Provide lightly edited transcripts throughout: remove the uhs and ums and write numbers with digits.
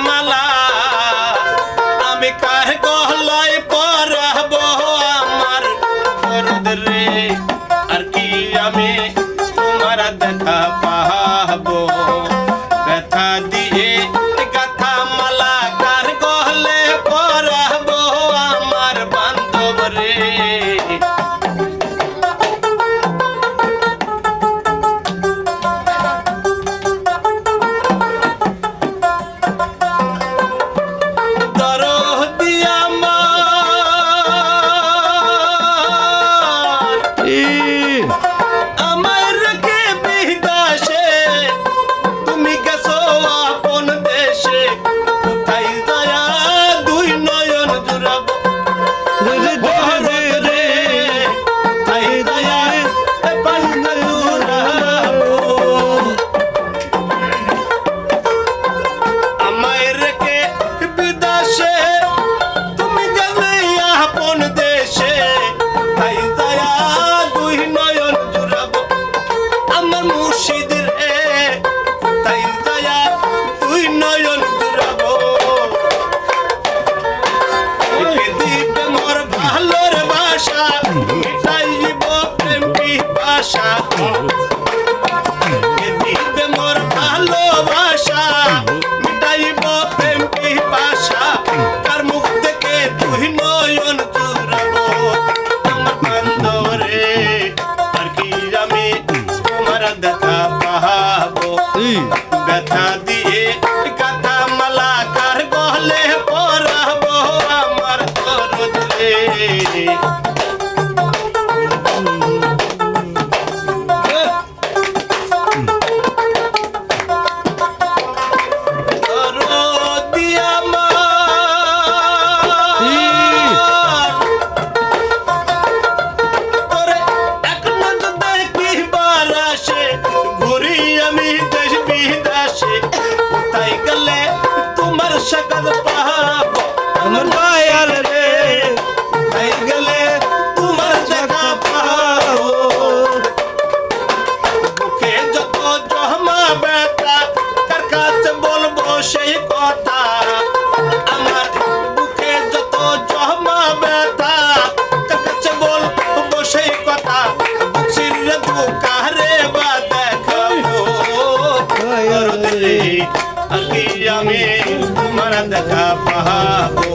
মালা আমি কার গলায় পরাবো আমার দরদ রে আর কি আমি তোমার দেখা পাবো ব্যথা দিয়ে গাথা মালা কার গলে পরাবো আমার বান্ধব রে ব্যথা দিয়ে গাথা মালা কার গলে পরাবো আমার দরদ রে शकल पाबो हमर दयाल रे आई गले तुमर जगा पाबो बुके যত জহমা বেটা কার কাছে বলবো সেই কথা আমার বুকে যত জহমা বেটা কার কাছে বলবো সেই কথা বুকসির দুকারে বা দেখাবো দরদ রে আকি আমি তোমার দেখা পাবো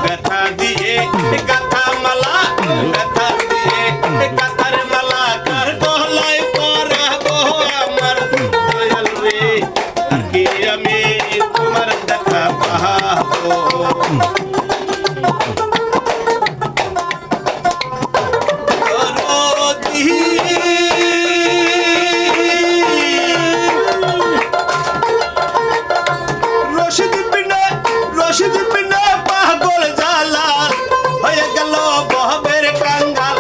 ব্যথা দিয়ে গাথা মালা ব্যথা দিয়ে গাথার মালা কার গলায় পরাবো আমার দয়াল রে আকি আমি তোমার দেখা পাবো পাগল জালাল হয়ে গেল বহবের কাঙ্গাল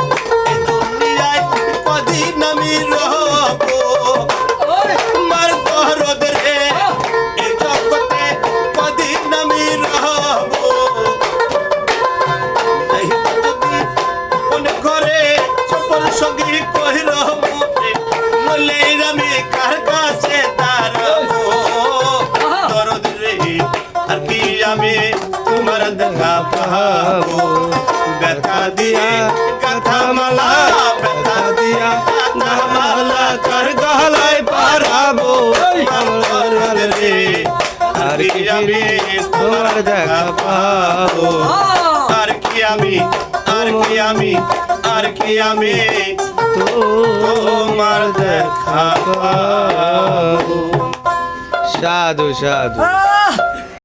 এই দুনিয়ায় কদিন আমি রহবো তোমার দরদ রে এই জগতে কদিন আমি রহবো যদি মনে করে সফল সঙ্গী কই রহবো নইলে আমি কার কাছে দাঁড়াবো দরদ রে আর কি আমি তোমার দেখা পাবো ব্যথা দিয়ে গাথা মালা ব্যথা দিয়া গাথা মালা কার গলায় পরাবো আমার রে আর কি আমি তোমার দেখা পাবো আর কি আমি তোমার দেখা পাবো সাধু সাধু